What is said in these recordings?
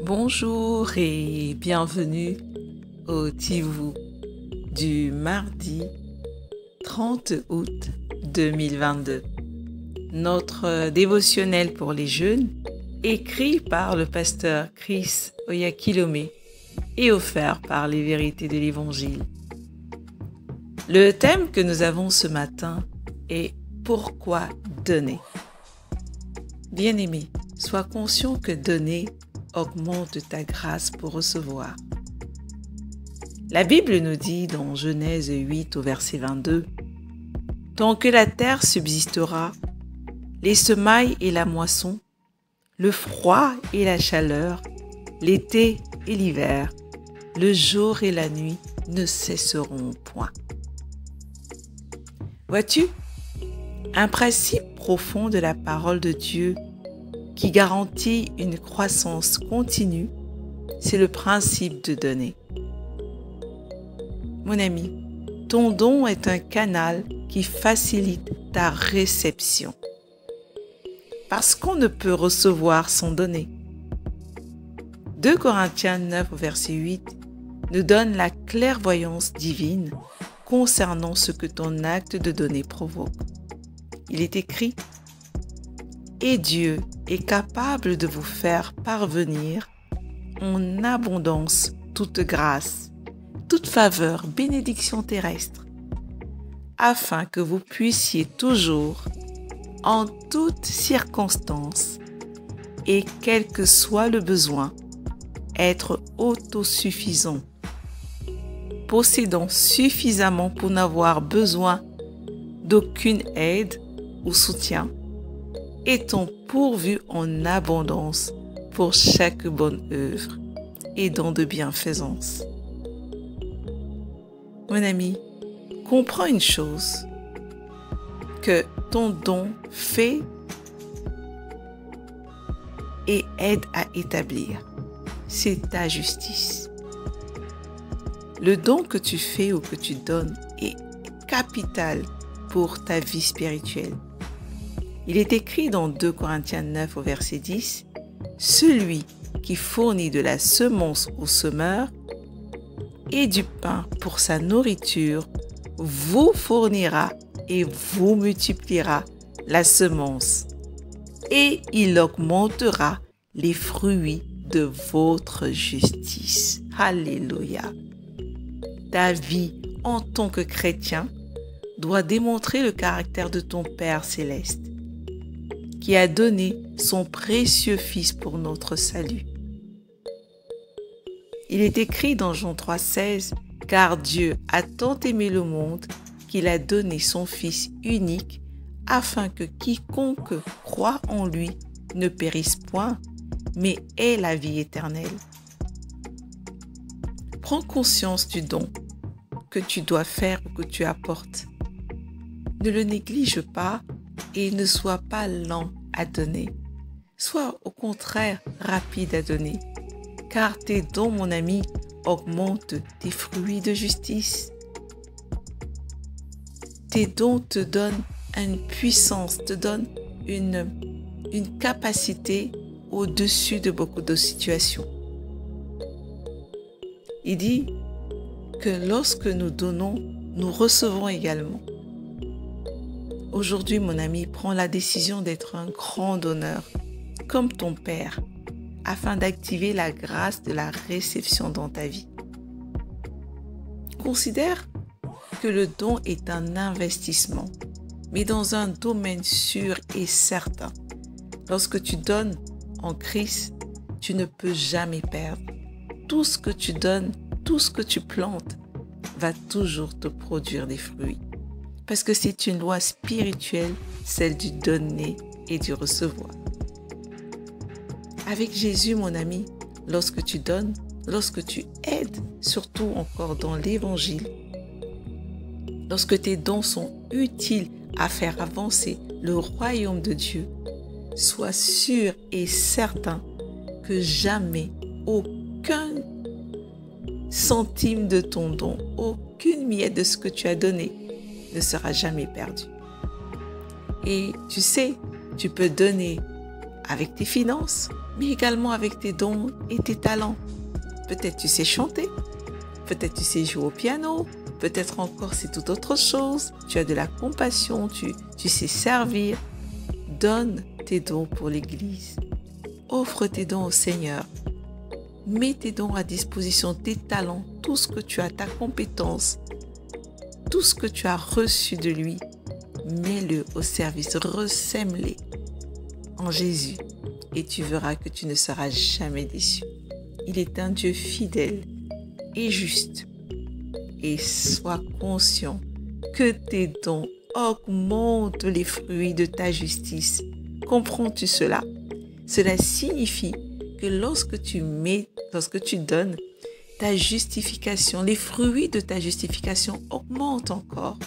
Bonjour et bienvenue au Tivou du mardi 30 août 2022. Notre dévotionnel pour les jeunes, écrit par le pasteur Chris Oyakilome et offert par les vérités de l'Évangile. Le thème que nous avons ce matin est « Pourquoi donner ?» Bien-aimé, sois conscient que donner augmente ta grâce pour recevoir. La Bible nous dit dans Genèse 8 au verset 22 « Tant que la terre subsistera, les semailles et la moisson, le froid et la chaleur, l'été et l'hiver, le jour et la nuit ne cesseront point. » Vois-tu, un principe profond de la parole de Dieu qui garantit une croissance continue, c'est le principe de donner. Mon ami, ton don est un canal qui facilite ta réception. Parce qu'on ne peut recevoir sans donner. 2 Corinthiens 9, verset 8, nous donne la clairvoyance divine concernant ce que ton acte de donner provoque. Il est écrit « Et Dieu est capable de vous faire parvenir en abondance toute grâce, toute faveur, bénédiction terrestre, afin que vous puissiez toujours, en toutes circonstances, et quel que soit le besoin, être autosuffisant, possédant suffisamment pour n'avoir besoin d'aucune aide ou soutien, étant pourvu en abondance pour chaque bonne œuvre et dans de bienfaisance. Mon ami, comprends une chose, que ton don fait et aide à établir, c'est ta justice. Le don que tu fais ou que tu donnes est capital pour ta vie spirituelle. Il est écrit dans 2 Corinthiens 9 au verset 10, « Celui qui fournit de la semence au semeur et du pain pour sa nourriture vous fournira et vous multipliera la semence, et il augmentera les fruits de votre justice. » Alléluia. Ta vie en tant que chrétien doit démontrer le caractère de ton Père céleste, qui a donné son précieux Fils pour notre salut. Il est écrit dans Jean 3,16 « Car Dieu a tant aimé le monde qu'il a donné son Fils unique, afin que quiconque croit en lui ne périsse point, mais ait la vie éternelle. » Prends conscience du don que tu dois faire ou que tu apportes. Ne le néglige pas et ne sois pas lent à donner. Sois au contraire rapide à donner, car tes dons, mon ami, augmentent tes fruits de justice. Tes dons te donnent une puissance, te donnent une capacité au-dessus de beaucoup de situations. Il dit que lorsque nous donnons, nous recevons également. Aujourd'hui, mon ami, prends la décision d'être un grand donneur, comme ton Père, afin d'activer la grâce de la réception dans ta vie. Considère que le don est un investissement, mais dans un domaine sûr et certain. Lorsque tu donnes en Christ, tu ne peux jamais perdre. Tout ce que tu donnes, tout ce que tu plantes, va toujours te produire des fruits. Parce que c'est une loi spirituelle, celle du donner et du recevoir. Avec Jésus, mon ami, lorsque tu donnes, lorsque tu aides, surtout encore dans l'Évangile, lorsque tes dons sont utiles à faire avancer le royaume de Dieu, sois sûr et certain que jamais aucun centime de ton don, aucune miette de ce que tu as donné ne sera jamais perdu. Et tu sais, tu peux donner avec tes finances, mais également avec tes dons et tes talents. Peut-être tu sais chanter, peut-être tu sais jouer au piano, peut-être encore c'est toute autre chose. Tu as de la compassion, tu sais servir. Donne tes dons pour l'Église. Offre tes dons au Seigneur. Mets tes dons à disposition, tes talents, tout ce que tu as, ta compétence, tout ce que tu as reçu de lui. Mets-le au service, ressème-les en Jésus et tu verras que tu ne seras jamais déçu. Il est un Dieu fidèle et juste. Et sois conscient que tes dons augmentent les fruits de ta justice. Comprends-tu cela? Cela signifie que lorsque tu donnes, ta justification, les fruits de ta justification augmentent encore.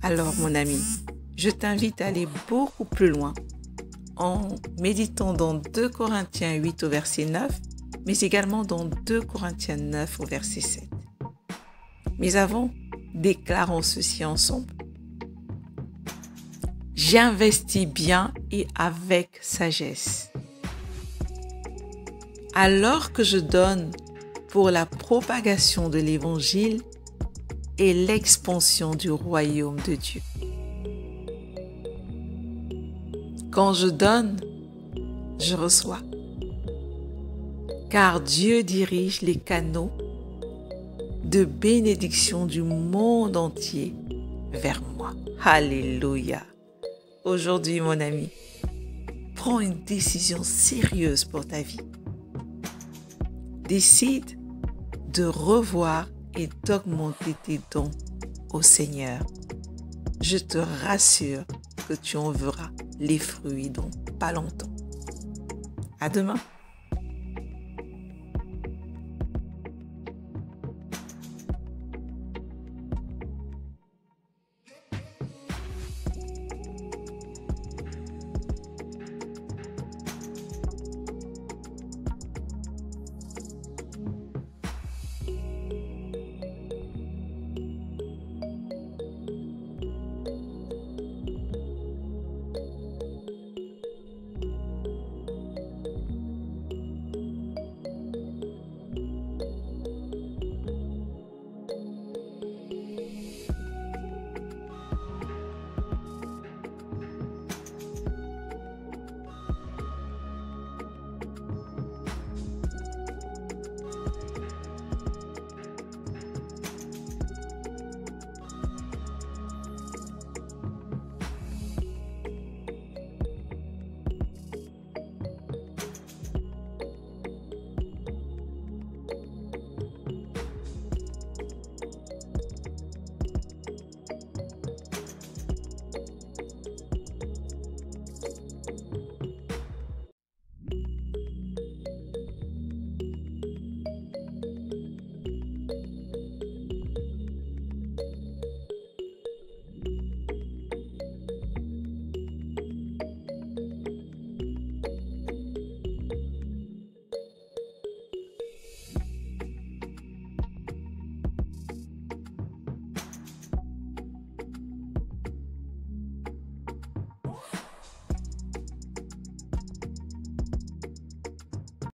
Alors, mon ami, je t'invite à aller beaucoup plus loin en méditant dans 2 Corinthiens 8 au verset 9, mais également dans 2 Corinthiens 9 au verset 7. Mais avant, déclarons ceci ensemble. J'investis bien et avec sagesse. Alors que je donne pour la propagation de l'Évangile et l'expansion du royaume de Dieu. Quand je donne, je reçois. Car Dieu dirige les canaux de bénédiction du monde entier vers moi. Alléluia. Aujourd'hui, mon ami, prends une décision sérieuse pour ta vie. Décide de revoir et d'augmenter tes dons au Seigneur. Je te rassure que tu en verras les fruits dans pas longtemps. À demain.